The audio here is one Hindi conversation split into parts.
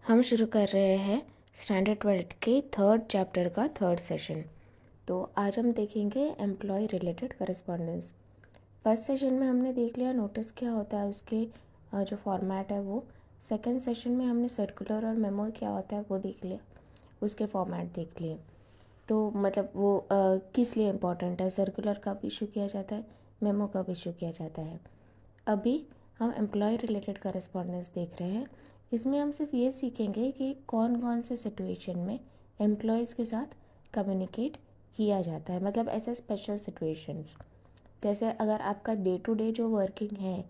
हम शुरू कर रहे हैं स्टैंडर्ड 12th के थर्ड चैप्टर का थर्ड सेशन। तो आज हम देखेंगे employ related correspondence. First session में हमने देख लिया नोटिस क्या होता है, उसके जो फॉर्मेट है वो। सेकंड सेशन में हमने सर्कुलर और मेमो क्या होता है वो देख लिया, उसके फॉर्मेट देख लिए। तो मतलब वो किस लिए इम्पोर्टेंट है, सर्कुलर कब इशू किया जाता है, मेमो कब इशू किया जाता है। अभी हम एम्प्लॉय रिलेटेड करस्पॉन्डेंस देख रहे हैं। इसमें हम सिर्फ ये सीखेंगे कि कौन कौन से सिचुएशन में एम्प्लॉयज़ के साथ कम्युनिकेट किया जाता है, मतलब ऐसे स्पेशल सिचुएशंस। जैसे अगर आपका डे टू डे जो वर्किंग है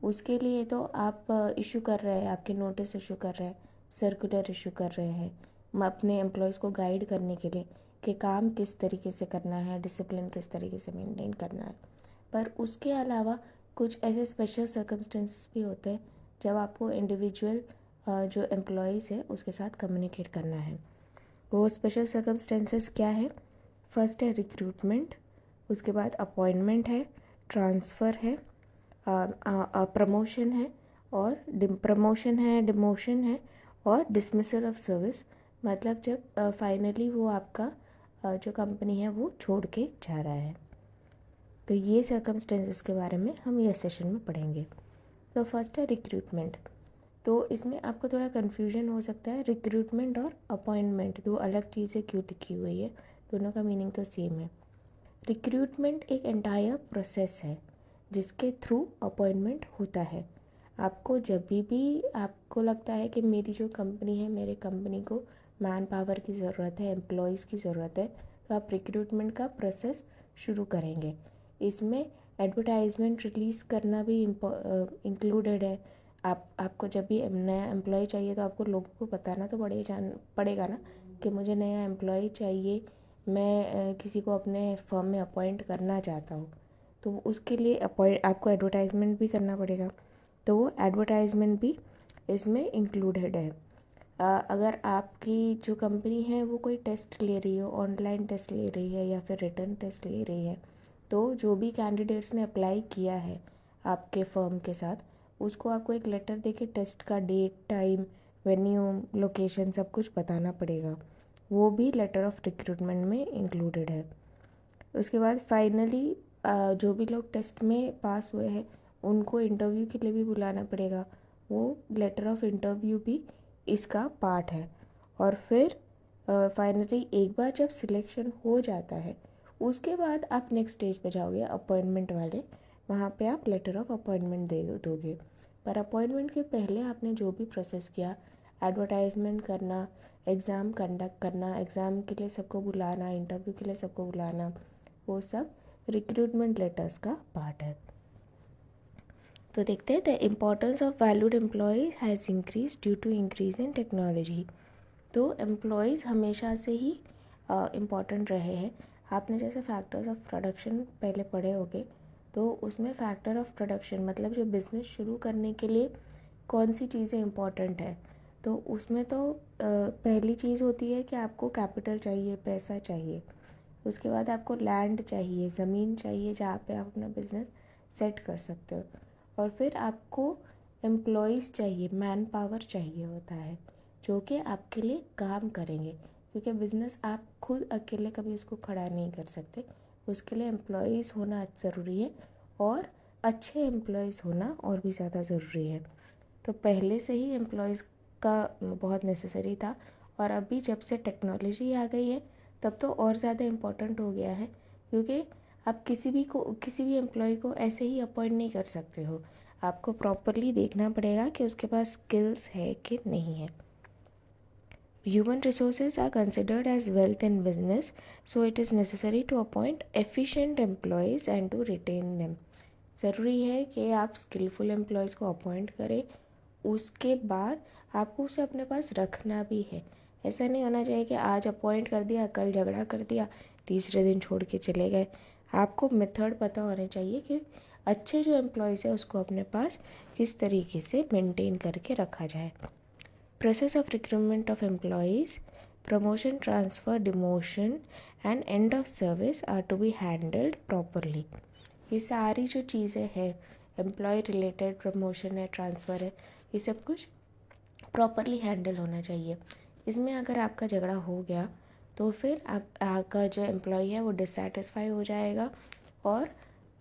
उसके लिए तो आप इशू कर रहे हैं, आपके नोटिस इशू कर रहे हैं, सर्कुलर इशू कर रहे हैं अपने एम्प्लॉयज़ को गाइड करने के लिए कि काम किस तरीके से करना है, डिसिप्लिन किस तरीके से मेंटेन करना है। पर उसके अलावा कुछ ऐसे स्पेशल सर्कमस्टेंसेस भी होते हैं जब आपको इंडिविजुअल जो एम्प्लॉयज़ है उसके साथ कम्युनिकेट करना है। वो स्पेशल सर्कमस्टेंसेस क्या है? फर्स्ट है रिक्रूटमेंट, उसके बाद अपॉइंटमेंट है, ट्रांसफ़र है, प्रमोशन है और डिमोशन है और डिसमिसल ऑफ सर्विस, मतलब जब फाइनली वो आपका जो कंपनी है वो छोड़ के जा रहा है। तो ये सर्कमस्टेंसेस के बारे में हम ये सेशन में पढ़ेंगे। तो फर्स्ट है रिक्रूटमेंट। तो इसमें आपको थोड़ा कन्फ्यूजन हो सकता है, रिक्रूटमेंट और अपॉइंटमेंट दो अलग चीज़ें क्यों लिखी हुई है, दोनों का मीनिंग तो सेम है। रिक्रूटमेंट एक एंटायर प्रोसेस है जिसके थ्रू अपॉइंटमेंट होता है। आपको जब भी आपको लगता है कि मेरी जो कंपनी है, मेरे कंपनी को मैन पावर की ज़रूरत है, एम्प्लॉयज़ की ज़रूरत है, तो आप रिक्रूटमेंट का प्रोसेस शुरू करेंगे। इसमें एडवर्टाइजमेंट रिलीज़ करना भी इंक्लूडेड है। आपको जब भी नया एम्प्लॉय चाहिए तो आपको लोगों को बताना तो पड़ेगा ना कि मुझे नया एम्प्लॉय चाहिए, मैं किसी को अपने फर्म में अपॉइंट करना चाहता हूँ। तो उसके लिए आपको एडवर्टाइजमेंट भी करना पड़ेगा। तो वो एडवर्टाइजमेंट भी इसमें इंक्लूडेड है। अगर आपकी जो कंपनी है वो कोई टेस्ट ले रही हो, ऑनलाइन टेस्ट ले रही है या फिर रिटर्न टेस्ट ले रही है, तो जो भी कैंडिडेट्स ने अप्लाई किया है आपके फर्म के साथ, उसको आपको एक लेटर देके टेस्ट का डेट, टाइम, वेन्यू, लोकेशन सब कुछ बताना पड़ेगा। वो भी लेटर ऑफ रिक्रूटमेंट में इंक्लूडेड है। उसके बाद फाइनली जो भी लोग टेस्ट में पास हुए हैं उनको इंटरव्यू के लिए भी बुलाना पड़ेगा। वो लेटर ऑफ इंटरव्यू भी इसका पार्ट है। और फिर फाइनली एक बार जब सिलेक्शन हो जाता है उसके बाद आप नेक्स्ट स्टेज पे जाओगे अपॉइंटमेंट वाले, वहाँ पे आप लेटर ऑफ अपॉइंटमेंट दे दोगे। पर अपॉइंटमेंट के पहले आपने जो भी प्रोसेस किया, एडवर्टाइजमेंट करना, एग्ज़ाम कंडक्ट करना, एग्ज़ाम के लिए सबको बुलाना, इंटरव्यू के लिए सबको बुलाना, वो सब रिक्रूटमेंट लेटर्स का पार्ट है। तो देखते हैं, the importance of valued employ has increase due to increase in technology. तो एम्प्लॉयज़ हमेशा से ही इम्पॉर्टेंट रहे हैं। आपने जैसे फैक्टर्स ऑफ प्रोडक्शन पहले पढ़े होंगे, तो उसमें फैक्टर ऑफ प्रोडक्शन मतलब जो बिज़नेस शुरू करने के लिए कौन सी चीज़ें इम्पॉर्टेंट है, तो उसमें तो पहली चीज़ होती है कि आपको कैपिटल चाहिए, पैसा चाहिए। उसके बाद आपको लैंड चाहिए, ज़मीन चाहिए जहाँ पे आप अपना बिज़नेस सेट कर सकते हो। और फिर आपको एम्प्लॉयज़ चाहिए, मैन पावर चाहिए होता है जो कि आपके लिए काम करेंगे, क्योंकि बिज़नेस आप खुद अकेले कभी उसको खड़ा नहीं कर सकते। उसके लिए एम्प्लॉयज़ होना ज़रूरी है और अच्छे एम्प्लॉयज़ होना और भी ज़्यादा ज़रूरी है। तो पहले से ही एम्प्लॉयज़ का बहुत नेसेसरी था, और अभी जब से टेक्नोलॉजी आ गई है तब तो और ज़्यादा इम्पोर्टेंट हो गया है, क्योंकि आप किसी भी एम्प्लॉय को ऐसे ही अपॉइंट नहीं कर सकते हो। आपको प्रॉपरली देखना पड़ेगा कि उसके पास स्किल्स है कि नहीं है। Human resources are considered as wealth in business, so it is necessary to appoint efficient employees and to retain them. ज़रूरी है कि आप स्किलफुल एम्प्लॉयज़ को अपॉइंट करें, उसके बाद आपको उसे अपने पास रखना भी है। ऐसा नहीं होना चाहिए कि आज अपॉइंट कर दिया, कल झगड़ा कर दिया, तीसरे दिन छोड़ के चले गए। आपको मेथड पता होने चाहिए कि अच्छे जो एम्प्लॉयज़ है उसको अपने पास किस तरीके से मेंटेन करके रखा जाए। Process of recruitment of employees, promotion, transfer, demotion and end of service are to be handled properly. ये सारी जो चीज़ें हैं, एम्प्लॉय रिलेटेड, प्रमोशन है, ट्रांसफ़र है, ये सब कुछ प्रॉपरली हैंडल होना चाहिए। इसमें अगर आपका झगड़ा हो गया तो फिर आपका जो एम्प्लॉई है वो डिससेटिस्फाई हो जाएगा, और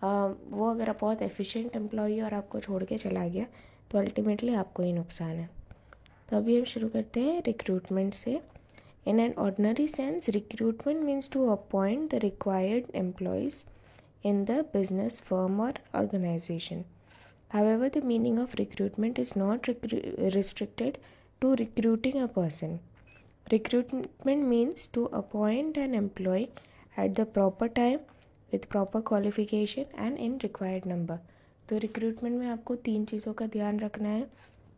वो अगर बहुत एफिशिएंट एम्प्लॉई है और आपको छोड़ के चला गया तो अल्टीमेटली आपको ही नुकसान है। तो अभी हम शुरू करते हैं रिक्रूटमेंट से। In an ordinary sense, recruitment means to appoint the required employees in the business firm or organization. However, the meaning of recruitment is not restricted to recruiting a person. Recruitment means to appoint an employee at the proper time with proper qualification and in required number. तो रिक्रूटमेंट में आपको 3 चीज़ों का ध्यान रखना है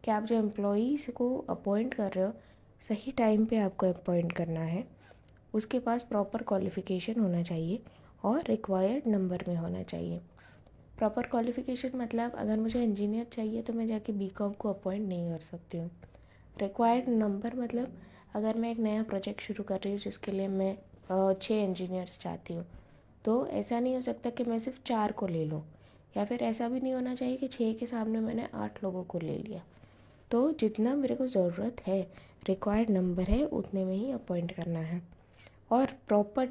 कि आप जो एम्प्लॉईज़ को अपॉइंट कर रहे हो सही टाइम पे आपको अपॉइंट करना है, उसके पास प्रॉपर क्वालिफ़िकेशन होना चाहिए और रिक्वायर्ड नंबर में होना चाहिए। प्रॉपर क्वालिफ़िकेशन मतलब अगर मुझे इंजीनियर चाहिए तो मैं जाके बीकॉम को अपॉइंट नहीं कर सकती हूँ। रिक्वायर्ड नंबर मतलब अगर मैं एक नया प्रोजेक्ट शुरू कर रही हूँ जिसके लिए मैं 6 इंजीनियर्स चाहती हूँ, तो ऐसा नहीं हो सकता कि मैं सिर्फ 4 को ले लूँ, या फिर ऐसा भी नहीं होना चाहिए कि 6 के सामने मैंने 8 लोगों को ले लिया। तो जितना मेरे को ज़रूरत है, रिक्वायर्ड नंबर है, उतने में ही अपॉइंट करना है। और प्रॉपर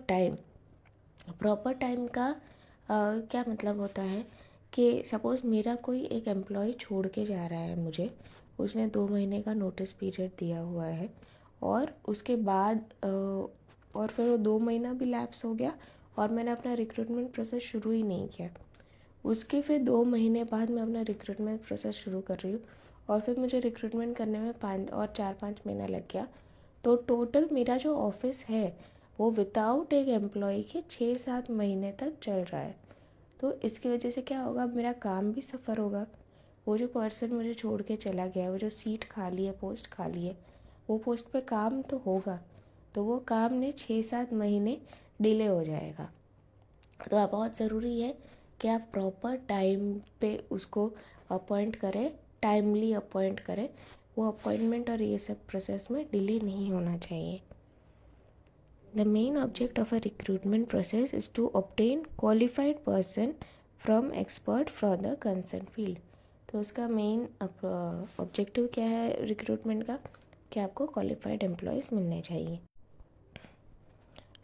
टाइम का क्या मतलब होता है कि सपोज़ मेरा कोई एक एम्प्लॉय छोड़ के जा रहा है मुझे, उसने 2 महीने का नोटिस पीरियड दिया हुआ है, और उसके बाद और फिर वो 2 महीना भी लैप्स हो गया और मैंने अपना रिक्रूटमेंट प्रोसेस शुरू ही नहीं किया। उसके फिर 2 महीने बाद मैं अपना रिक्रूटमेंट प्रोसेस शुरू कर रही हूँ और फिर मुझे रिक्रूटमेंट करने में 4-5 महीना लग गया। तो टोटल मेरा जो ऑफिस है वो विदाउट एक एम्प्लॉय के 6-7 महीने तक चल रहा है। तो इसकी वजह से क्या होगा, मेरा काम भी सफ़र होगा। वो जो पर्सन मुझे छोड़ के चला गया है, वो जो सीट खाली है, पोस्ट खाली है, वो पोस्ट पे काम तो होगा, तो वो काम ने 6-7 महीने डिले हो जाएगा। तो बहुत ज़रूरी है कि आप प्रॉपर टाइम पे उसको अपॉइंट करें, टाइमली अपॉइंट करें। वो अपॉइंटमेंट और ये सब प्रोसेस में डिले नहीं होना चाहिए। The main object of a recruitment process is to obtain qualified person from expert from the concerned field. तो उसका मेन ऑब्जेक्टिव क्या है रिक्रूटमेंट का, कि आपको क्वालिफाइड एम्प्लॉयज़ मिलने चाहिए।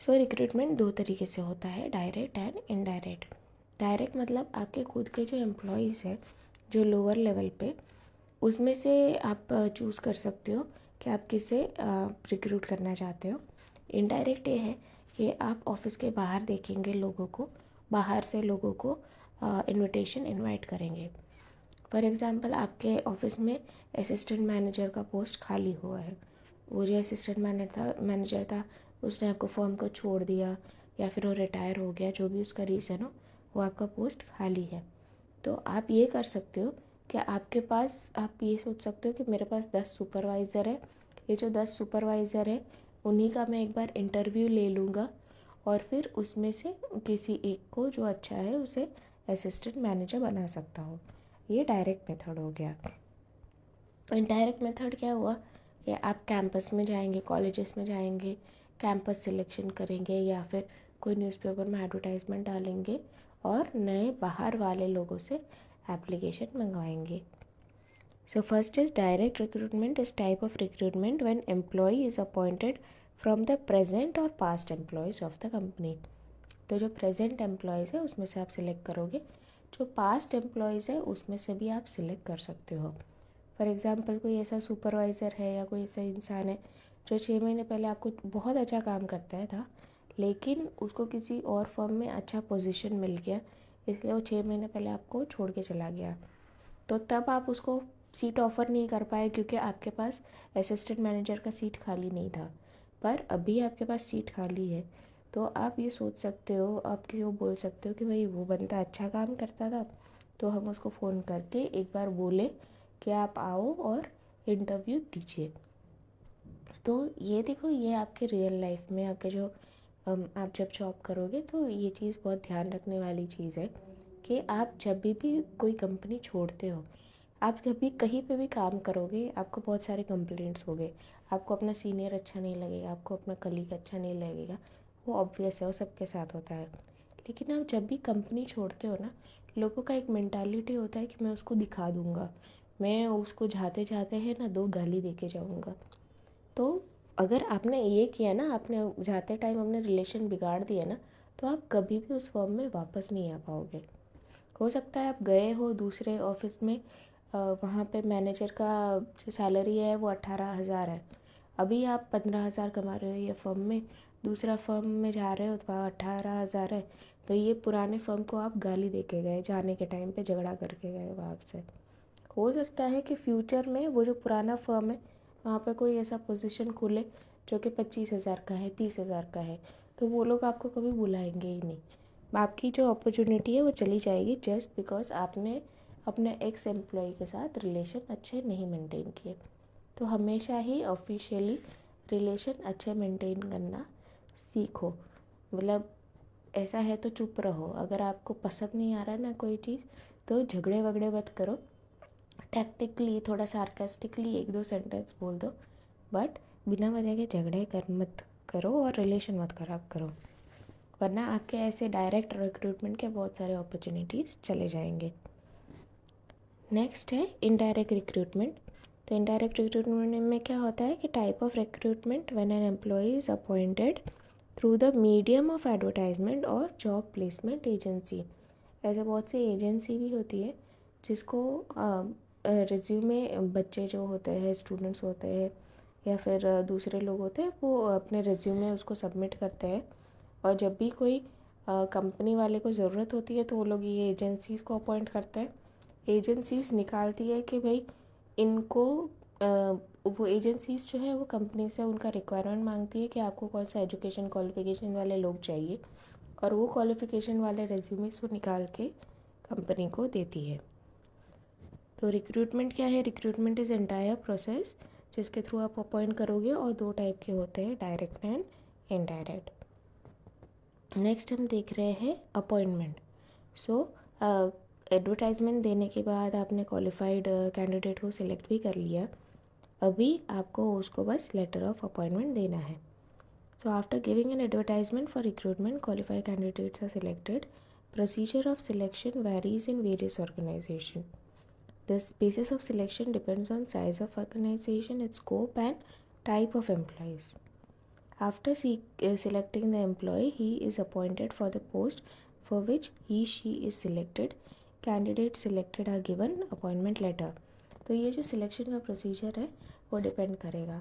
सो रिक्रूटमेंट 2 तरीके से होता है, डायरेक्ट एंड इनडायरेक्ट। डायरेक्ट मतलब आपके खुद के जो एम्प्लॉयज़ हैं जो लोअर लेवल पे, उसमें से आप चूज़ कर सकते हो कि आप किसे रिक्रूट करना चाहते हो। इनडायरेक्ट ये है कि आप ऑफिस के बाहर देखेंगे लोगों को, बाहर से लोगों को इनविटेशन इनवाइट करेंगे। फॉर एग्ज़ाम्पल आपके ऑफिस में असिस्टेंट मैनेजर का पोस्ट खाली हुआ है, वो जो असिस्टेंट मैनेजर था उसने आपको फर्म को छोड़ दिया या फिर वो रिटायर हो गया, जो भी उसका रीज़न हो, वो आपका पोस्ट खाली है। तो आप ये कर सकते हो कि आपके पास, आप ये सोच सकते हो कि मेरे पास 10 सुपरवाइज़र है, ये जो 10 सुपरवाइज़र है उन्हीं का मैं एक बार इंटरव्यू ले लूँगा और फिर उसमें से किसी एक को जो अच्छा है उसे असिस्टेंट मैनेजर बना सकता हूँ। ये डायरेक्ट मेथड हो गया। इनडायरेक्ट मेथड क्या हुआ कि आप कैंपस में जाएंगे, कॉलेजेस में जाएंगे, कैंपस सिलेक्शन करेंगे या फिर कोई न्यूज़पेपर में एडवर्टाइजमेंट डालेंगे और नए बाहर वाले लोगों से application मंगवाएंगे। So first is direct recruitment is type of recruitment when employee is appointed from the present or past employees of the company. तो जो present employees है उसमें से आप select करोगे, जो past employees है उसमें से भी आप select कर सकते हो। फॉर एग्ज़ाम्पल कोई ऐसा सुपरवाइज़र है या कोई ऐसा इंसान है जो 6 महीने पहले आपको बहुत अच्छा काम करता था, लेकिन उसको किसी और फर्म में अच्छा पोजीशन मिल गया, इसलिए वो 6 महीने पहले आपको छोड़ के चला गया। तो तब आप उसको सीट ऑफ़र नहीं कर पाए क्योंकि आपके पास असिस्टेंट मैनेजर का सीट खाली नहीं था। पर अभी आपके पास सीट खाली है, तो आप ये सोच सकते हो, आप किसी को बोल सकते हो कि भाई वो बंदा अच्छा काम करता था, तो हम उसको फ़ोन करके एक बार बोले कि आप आओ और इंटरव्यू दीजिए। तो ये देखो, ये आपके रियल लाइफ में आपके जो आप जब जॉब करोगे तो ये चीज़ बहुत ध्यान रखने वाली चीज़ है कि आप जब भी कोई कंपनी छोड़ते हो, आप जब भी कहीं पे भी काम करोगे, आपको बहुत सारे कंप्लेंट्स होंगे, आपको अपना सीनियर अच्छा नहीं लगेगा, आपको अपना कलीग अच्छा नहीं लगेगा, वो ऑब्वियस है, वो सबके साथ होता है। लेकिन आप जब भी कंपनी छोड़ते हो ना, लोगों का एक मेंटालिटी होता है कि मैं उसको दिखा दूँगा, मैं उसको जाते जाते है ना 2 गाली दे के जाऊँगा। तो अगर आपने ये किया ना, आपने जाते टाइम अपने रिलेशन बिगाड़ दिया ना, तो आप कभी भी उस फर्म में वापस नहीं आ पाओगे। हो सकता है आप गए हो दूसरे ऑफिस में, वहाँ पे मैनेजर का जो सैलरी है वो 18,000 है, अभी आप 15,000 कमा रहे हो ये फर्म में, दूसरा फर्म में जा रहे हो तो वहाँ 18,000 है। तो ये पुराने फर्म को आप गाली दे के गए, जाने के टाइम पे झगड़ा करके गए वहाँ से। हो सकता है कि फ्यूचर में वो जो पुराना फर्म है वहाँ पे कोई ऐसा पोजीशन खुले जो कि 25,000 का है, 30,000 का है, तो वो लोग आपको कभी बुलाएंगे ही नहीं। आपकी जो अपॉर्चुनिटी है वो चली जाएगी जस्ट बिकॉज आपने अपने एक्स एम्प्लॉय के साथ रिलेशन अच्छे नहीं मेंटेन किए। तो हमेशा ही ऑफिशियली रिलेशन अच्छे मेंटेन करना सीखो। मतलब ऐसा है तो चुप रहो, अगर आपको पसंद नहीं आ रहा है ना कोई चीज़, तो झगड़े वगड़े मत करो, टैक्टिकली थोड़ा सार्कास्टिकली 1-2 सेंटेंस बोल दो, बट बिना वजह के झगड़े मत करो और रिलेशन मत ख़राब करो, वरना आपके ऐसे डायरेक्ट रिक्रूटमेंट के बहुत सारे अपॉर्चुनिटीज़ चले जाएंगे। नेक्स्ट है इनडायरेक्ट रिक्रूटमेंट। तो इनडायरेक्ट रिक्रूटमेंट में क्या होता है कि type of recruitment when an employ is appointed through the medium of advertisement और जॉब प्लेसमेंट एजेंसी। ऐसे बहुत सी एजेंसी भी होती है जिसको रिज्यूमे बच्चे जो होते हैं, स्टूडेंट्स होते हैं या फिर दूसरे लोग होते हैं, वो अपने रिज्यूमे उसको सबमिट करते हैं, और जब भी कोई कंपनी वाले को ज़रूरत होती है तो वो लोग ये एजेंसीज़ को अपॉइंट करते हैं। एजेंसीज़ निकालती है कि भाई इनको वो एजेंसीज़ जो है वो कंपनी से उनका रिक्वायरमेंट मांगती है कि आपको कौन सा एजुकेशन क्वालिफिकेशन वाले लोग चाहिए, और वो क्वालिफिकेशन वाले रेज्यूमेस को निकाल के कंपनी को देती है। तो रिक्रूटमेंट क्या है? रिक्रूटमेंट इज़ एंटायर प्रोसेस जिसके थ्रू आप अपॉइंट करोगे, और 2 टाइप के होते हैं, डायरेक्ट एंड इनडायरेक्ट। नेक्स्ट हम देख रहे हैं अपॉइंटमेंट। सो एडवर्टाइजमेंट देने के बाद आपने क्वालिफाइड कैंडिडेट को सिलेक्ट भी कर लिया, अभी आपको उसको बस लेटर ऑफ अपॉइंटमेंट देना है। So after giving an advertisement for recruitment, qualified candidates are selected. Procedure of selection varies in various organisation. The basis of selection depends on size of organization, its scope and type of employees. After selecting the employee, he is appointed for the post for which she is selected. Candidates selected are given appointment letter. तो ये जो सिलेक्शन का प्रोसीजर है वो डिपेंड करेगा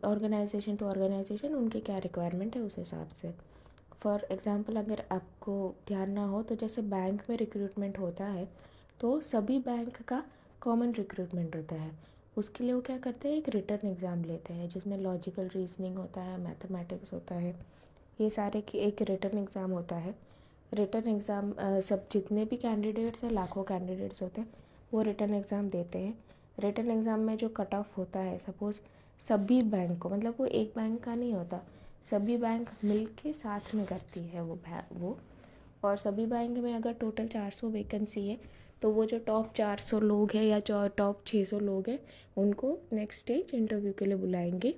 ऑर्गेनाइजेशन टू ऑर्गेनाइजेशन, उनके क्या रिक्वायरमेंट है उस हिसाब से। फॉर एग्ज़ाम्पल अगर आपको ध्यान ना हो तो जैसे बैंक में रिक्रूटमेंट होता है तो सभी बैंक का कॉमन रिक्रूटमेंट होता है। उसके लिए वो क्या करते हैं, एक रिटर्न एग्ज़ाम लेते हैं जिसमें लॉजिकल रीजनिंग होता है, मैथमेटिक्स होता है, ये सारे की एक रिटर्न एग्ज़ाम होता है। रिटर्न एग्ज़ाम सब जितने भी कैंडिडेट्स हैं, लाखों कैंडिडेट्स होते हैं, वो रिटर्न एग्ज़ाम देते हैं। रिटर्न एग्ज़ाम में जो कट ऑफ होता है, सपोज़ सभी बैंक को, मतलब वो एक बैंक का नहीं होता, सभी बैंक मिल के साथ में करती है वो और सभी बैंक में अगर टोटल 400 वैकेंसी है तो वो जो टॉप 400 लोग हैं या जो टॉप 600 लोग हैं उनको नेक्स्ट स्टेज इंटरव्यू के लिए बुलाएंगे,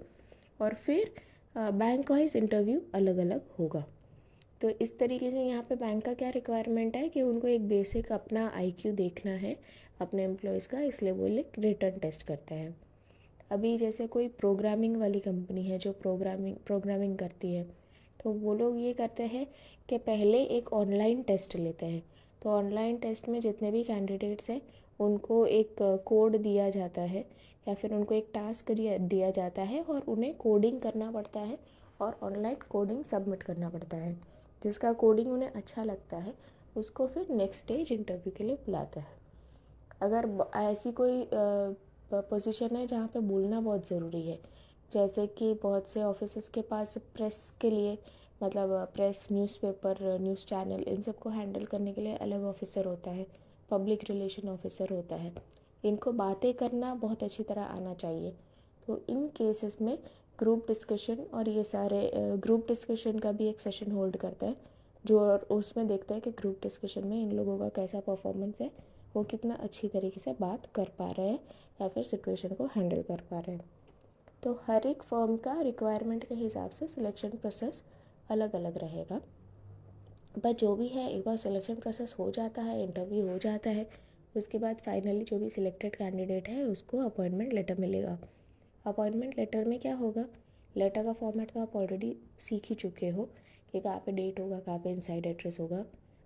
और फिर बैंक वाइज इंटरव्यू अलग अलग होगा। तो इस तरीके से यहाँ पे बैंक का क्या रिक्वायरमेंट है कि उनको एक बेसिक अपना IQ देखना है अपने एम्प्लॉयज़ का, इसलिए वो एक रिटर्न टेस्ट करते हैं। अभी जैसे कोई प्रोग्रामिंग वाली कंपनी है जो प्रोग्रामिंग करती है, तो वो लोग ये करते हैं कि पहले एक ऑनलाइन टेस्ट लेते हैं। तो ऑनलाइन टेस्ट में जितने भी कैंडिडेट्स हैं उनको एक कोड दिया जाता है या फिर उनको एक टास्क दिया जाता है और उन्हें कोडिंग करना पड़ता है और ऑनलाइन कोडिंग सबमिट करना पड़ता है। जिसका कोडिंग उन्हें अच्छा लगता है उसको फिर नेक्स्ट स्टेज इंटरव्यू के लिए बुलाता है। अगर ऐसी कोई पोजीशन है जहाँ पे बोलना बहुत ज़रूरी है, जैसे कि बहुत से ऑफिसेस के पास प्रेस के लिए, मतलब प्रेस, न्यूज़पेपर, न्यूज़ चैनल, इन सब को हैंडल करने के लिए अलग ऑफिसर होता है, पब्लिक रिलेशन ऑफिसर होता है। इनको बातें करना बहुत अच्छी तरह आना चाहिए। तो इन केसेस में ग्रुप डिस्कशन, और ये सारे ग्रुप डिस्कशन का भी एक सेशन होल्ड करता है जो उसमें देखता है कि ग्रुप डिस्कशन में इन लोगों का कैसा परफॉर्मेंस है, वो कितना अच्छी तरीके से बात कर पा रहे हैं या फिर सिचुएशन को हैंडल कर पा रहे हैं। तो हर एक फर्म का रिक्वायरमेंट के हिसाब से सिलेक्शन प्रोसेस अलग अलग रहेगा। बट जो भी है, एक बार सिलेक्शन प्रोसेस हो जाता है, इंटरव्यू हो जाता है, उसके बाद फाइनली जो भी सिलेक्टेड कैंडिडेट है उसको अपॉइंटमेंट लेटर मिलेगा। अपॉइंटमेंट लेटर में क्या होगा, लेटर का फॉर्मेट तो आप ऑलरेडी सीख ही चुके हो कि कहाँ पे डेट होगा, कहाँ पे इनसाइड एड्रेस होगा।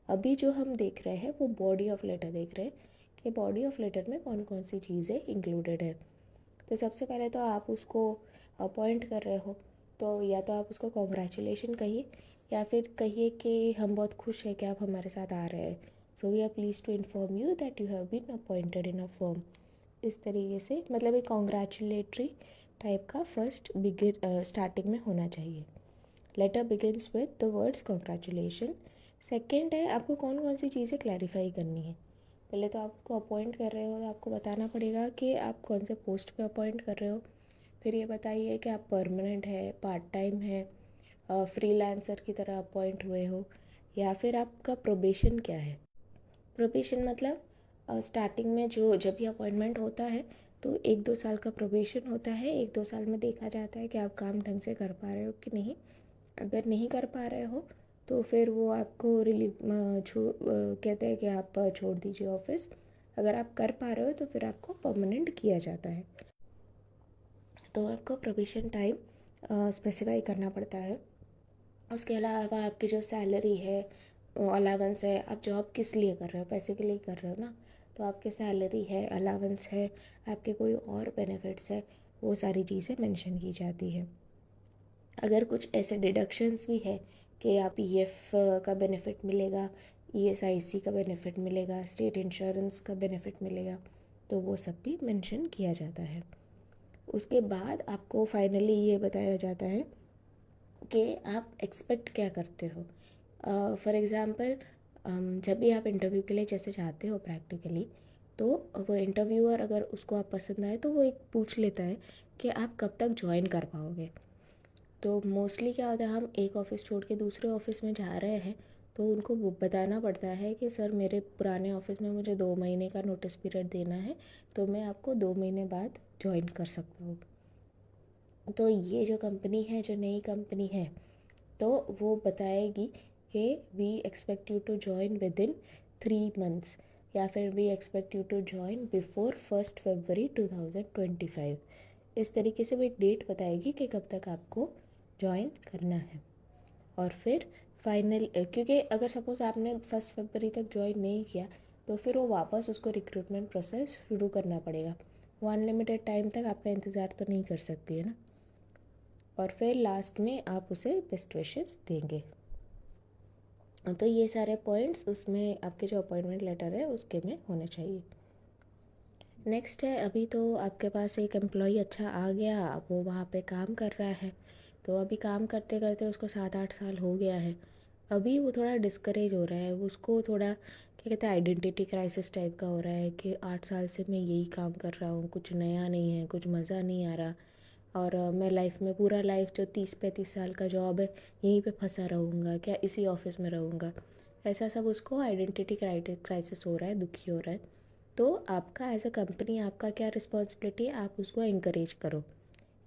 अभी जो हम देख रहे हैं वो बॉडी ऑफ लेटर देख रहे हैं कि बॉडी ऑफ लेटर में कौन कौन सी चीज़ें इंक्लूडेड है। तो सबसे पहले तो आप उसको अपॉइंट कर रहे हो तो या तो आप उसको कॉन्ग्रेचुलेशन कहिए या फिर कहिए कि हम बहुत खुश हैं कि आप हमारे साथ आ रहे हैं, so we are please to inform you that you have been appointed in a firm. इस तरीके से मतलब एक कॉन्ग्रेचुलेटरी टाइप का फर्स्ट स्टार्टिंग में होना चाहिए। Letter begins with the words congratulation. Second है आपको कौन कौन सी चीज़ें क्लैरिफाई करनी है। पहले तो आपको अपॉइंट कर रहे हो तो आपको बताना पड़ेगा कि आप कौन से पोस्ट पे अपॉइंट कर रहे हो। फिर ये बताइए कि आप परमानेंट है, पार्ट टाइम है, फ्रीलांसर की तरह अपॉइंट हुए हो, या फिर आपका प्रोबेशन क्या है। प्रोबेशन मतलब स्टार्टिंग में जो जब भी अपॉइंटमेंट होता है तो 1-2 साल का प्रोबेशन होता है। 1-2 साल में देखा जाता है कि आप काम ढंग से कर पा रहे हो कि नहीं। अगर नहीं कर पा रहे हो तो फिर वो आपको रिलीव कहते हैं कि आप छोड़ दीजिए ऑफिस। अगर आप कर पा रहे हो तो फिर आपको परमानेंट किया जाता है। तो आपको प्रोबेशन टाइम स्पेसिफाई करना पड़ता है। उसके अलावा आपकी जो सैलरी है, अलावेंस है, आप जॉब किस लिए कर रहे हो, पैसे के लिए कर रहे हो ना, तो आपकी सैलरी है, अलावेंस है, आपके कोई और बेनिफिट्स है, वो सारी चीज़ें मेंशन की जाती है। अगर कुछ ऐसे डिडक्शंस भी है कि आप पीएफ का बेनिफिट मिलेगा, ईएसआईसी का बेनिफिट मिलेगा, स्टेट इंश्योरेंस का बेनिफिट मिलेगा, तो वो सब भी मेंशन किया जाता है। उसके बाद आपको फाइनली ये बताया जाता है कि आप एक्सपेक्ट क्या करते हो। फॉर एग्ज़ाम्पल जब भी आप इंटरव्यू के लिए जैसे जाते हो प्रैक्टिकली, तो वो इंटरव्यूअर अगर उसको आप पसंद आए तो वो एक पूछ लेता है कि आप कब तक ज्वाइन कर पाओगे। तो मोस्टली क्या होता है, हम एक ऑफ़िस छोड़ के दूसरे ऑफ़िस में जा रहे हैं तो उनको वो बताना पड़ता है कि सर मेरे पुराने ऑफ़िस में मुझे 2 महीने का नोटिस पीरियड देना है, तो मैं आपको 2 महीने बाद ज्वाइन कर सकता हूँ। तो ये जो कंपनी है, जो नई कंपनी है, तो वो बताएगी कि we expect you to join with in 3 months, या फिर we expect you to join before 1 February 2025। इस तरीके से वो एक डेट बताएगी कि कब तक आपको ज्वाइन करना है। और फिर फाइनल क्योंकि अगर सपोज़ आपने 1 फरवरी तक ज्वाइन नहीं किया तो फिर वो वापस उसको रिक्रूटमेंट प्रोसेस शुरू करना पड़ेगा। वो अनलिमिटेड टाइम तक आपका इंतज़ार तो नहीं कर सकती है ना। और फिर लास्ट में आप उसे बेस्ट विशेस देंगे। तो ये सारे पॉइंट्स उसमें आपके जो अपॉइंटमेंट लेटर है उसके में होने चाहिए। नेक्स्ट है, अभी तो आपके पास एक एम्प्लॉई अच्छा आ गया, अब वो वहाँ पे काम कर रहा है, तो अभी काम करते करते उसको 7-8 साल हो गया है। अभी वो थोड़ा डिस्करेज हो रहा है, वो उसको थोड़ा क्या कहते हैं आइडेंटिटी क्राइसिस टाइप का हो रहा है कि 8 साल से मैं यही काम कर रहा हूँ, कुछ नया नहीं है, कुछ मज़ा नहीं आ रहा, और मैं लाइफ में पूरा लाइफ जो 30-35 साल का जॉब है यहीं पे फंसा रहूँगा क्या, इसी ऑफिस में रहूँगा। ऐसा सब उसको आइडेंटिटी क्राइसिस हो रहा है, दुखी हो रहा है। तो आपका एज अ कंपनी आपका क्या रिस्पॉन्सिबिलिटी है, आप उसको इंकरेज करो।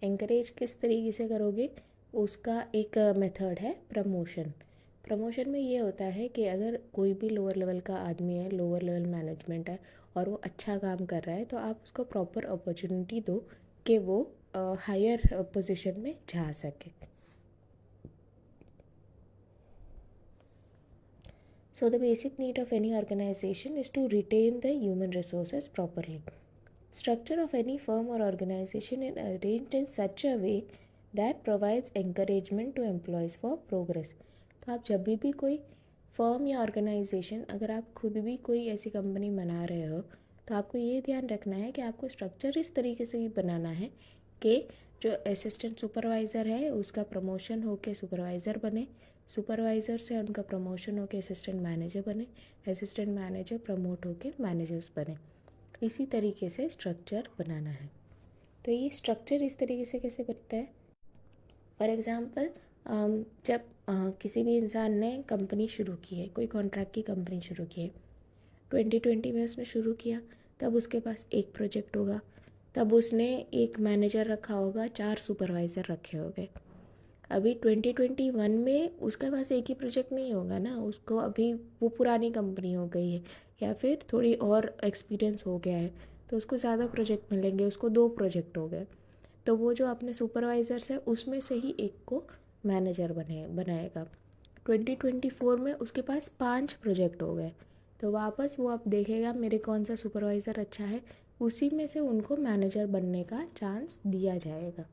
इंकरेज किस तरीके से करोगे, उसका एक मेथड है प्रमोशन। प्रमोशन में ये होता है कि अगर कोई भी लोअर लेवल का आदमी है, लोअर लेवल मैनेजमेंट है, और वो अच्छा काम कर रहा है तो आप उसको प्रॉपर अपॉर्चुनिटी दो कि वो हायर पोजीशन में जा सके। So the basic need of any organization is to retain the human resources properly. Structure of any firm or organization is arranged in such a way that provides encouragement to employees for progress. तो आप जब भी कोई फर्म या ऑर्गेनाइजेशन, अगर आप खुद भी कोई ऐसी कंपनी बना रहे हो तो आपको ये ध्यान रखना है कि आपको स्ट्रक्चर इस तरीके से भी बनाना है कि जो असिस्टेंट सुपरवाइज़र है उसका प्रमोशन होके सुपरवाइज़र बने, सुपरवाइज़र से उनका प्रमोशन होके असिस्टेंट मैनेजर बने, असिस्टेंट मैनेजर प्रमोट होके मैनेजर्स बने। इसी तरीके से स्ट्रक्चर बनाना है। तो ये स्ट्रक्चर इस तरीके से कैसे बनता है, फॉर एग्ज़ाम्पल जब किसी भी इंसान ने कंपनी शुरू की है, कोई कॉन्ट्रैक्ट की कंपनी शुरू की है, 2020 में उसने शुरू किया, तब उसके पास एक प्रोजेक्ट होगा, तब उसने एक मैनेजर रखा होगा, 4 सुपरवाइज़र रखे होंगे। अभी 2021 में उसके पास एक ही प्रोजेक्ट नहीं होगा ना, उसको अभी वो पुरानी कंपनी हो गई है, या फिर थोड़ी और एक्सपीरियंस हो गया है तो उसको ज़्यादा प्रोजेक्ट मिलेंगे, उसको 2 प्रोजेक्ट हो गए, तो वो जो अपने सुपरवाइज़र्स है उसमें से ही एक को मैनेजर बनाएगा। 2024 में उसके पास 5 प्रोजेक्ट हो गए, तो वापस वो अब देखेगा मेरे कौन सा सुपरवाइज़र अच्छा है, उसी में से उनको मैनेजर बनने का चांस दिया जाएगा।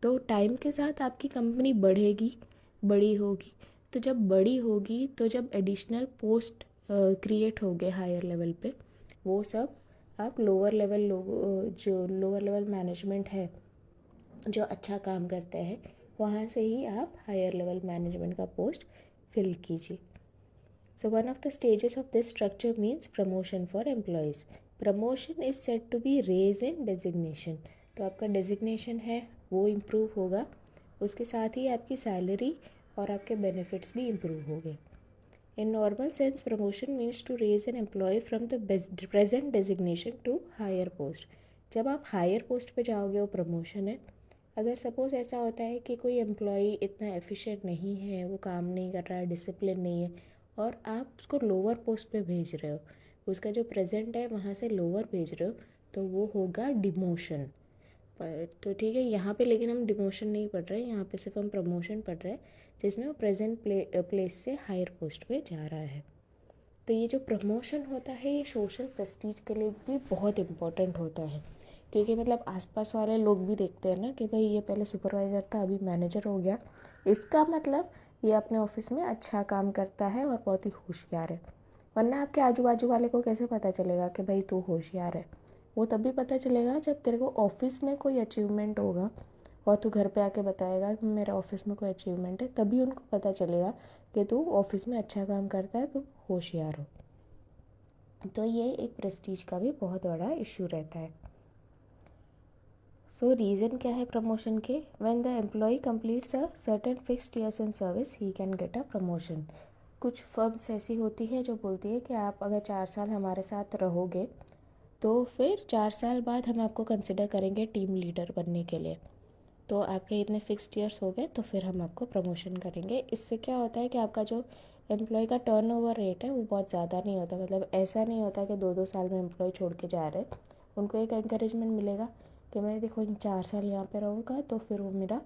तो टाइम के साथ आपकी कंपनी बढ़ेगी, बड़ी होगी, तो जब बड़ी होगी तो जब एडिशनल पोस्ट क्रिएट हो गए हायर लेवल पे, वो सब आप लोअर लेवल लोगों, जो लोअर लेवल मैनेजमेंट है जो अच्छा काम करते हैं, वहाँ से ही आप हायर लेवल मैनेजमेंट का पोस्ट फिल कीजिए। So one of the stages of this structure means promotion for employees. Promotion is said to be raise in designation. तो आपका डेजिग्नेशन है वो इम्प्रूव होगा, उसके साथ ही आपकी सैलरी और आपके बेनिफिट्स भी इम्प्रूव होंगे। In normal sense, promotion means to raise an employee from the present designation to higher post. जब आप हायर पोस्ट पे जाओगे वो प्रमोशन है। अगर सपोज़ ऐसा होता है कि कोई एम्प्लॉई इतना एफिशिएंट नहीं है, वो काम नहीं कर रहा है, डिसिप्लिन नहीं है, और आप उसको लोअर पोस्ट पे भेज रहे हो, उसका जो प्रेजेंट है वहाँ से लोअर भेज रहे हो, तो वो होगा डिमोशन। पर तो ठीक है, यहाँ पे लेकिन हम डिमोशन नहीं पढ़ रहे, यहाँ पे सिर्फ हम प्रमोशन पढ़ रहे हैं, जिसमें वो प्रेजेंट प्लेस से हायर पोस्ट पे जा रहा है। तो ये जो प्रमोशन होता है ये सोशल प्रेस्टीज के लिए भी बहुत इम्पोर्टेंट होता है, क्योंकि मतलब आसपास वाले लोग भी देखते हैं ना कि भाई ये पहले सुपरवाइज़र था अभी मैनेजर हो गया, इसका मतलब ये अपने ऑफिस में अच्छा काम करता है और बहुत ही होशियार है। वरना आपके आजू बाजू वाले को कैसे पता चलेगा कि भाई तू होशियार है? वो तभी पता चलेगा जब तेरे को ऑफिस में कोई अचीवमेंट होगा और तू घर पे आके बताएगा कि मेरे ऑफिस में कोई अचीवमेंट है, तभी उनको पता चलेगा कि तू ऑफिस में अच्छा काम करता है, तू होशियार हो। तो ये एक प्रेस्टीज का भी बहुत बड़ा इशू रहता है। सो रीज़न क्या है प्रमोशन के? When the employ completes a certain fixed years in service he can get a promotion. कुछ फर्म्स ऐसी होती है जो बोलती है कि आप अगर 4 साल हमारे साथ रहोगे तो फिर 4 साल बाद हम आपको कंसिडर करेंगे टीम लीडर बनने के लिए, तो आपके इतने फिक्स्ड ईयर्स हो गए तो फिर हम आपको प्रमोशन करेंगे। इससे क्या होता है कि आपका जो एम्प्लॉय का टर्नओवर रेट है वो बहुत ज़्यादा नहीं होता, मतलब ऐसा नहीं होता कि 2-2 साल में एम्प्लॉय छोड़ के जा रहे हैं। उनको एक एनकरेजमेंट मिलेगा कि मैं देखो इन 4 साल यहाँ पे रहूँगा तो फिर वो मेरा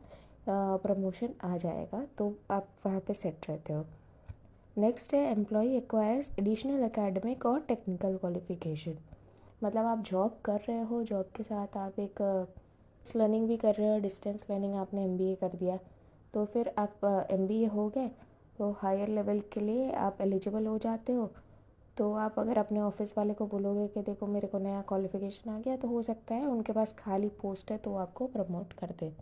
प्रमोशन आ जाएगा, तो आप वहाँ पे सेट रहते हो। नेक्स्ट है एम्प्लॉय एक्वायर्स एडिशनल एकेडमिक और टेक्निकल क्वालिफिकेशन। मतलब आप जॉब कर रहे हो, जॉब के साथ आप एक लर्निंग भी कर रहे हो, डिस्टेंस लर्निंग आपने एमबीए कर दिया, तो फिर आप एमबीए हो गए तो हायर लेवल के लिए आप एलिजिबल हो जाते हो। तो आप अगर अपने ऑफिस वाले को बोलोगे कि देखो मेरे को नया क्वालिफिकेशन आ गया, तो हो सकता है उनके पास खाली पोस्ट है तो वो आपको प्रमोट कर दे।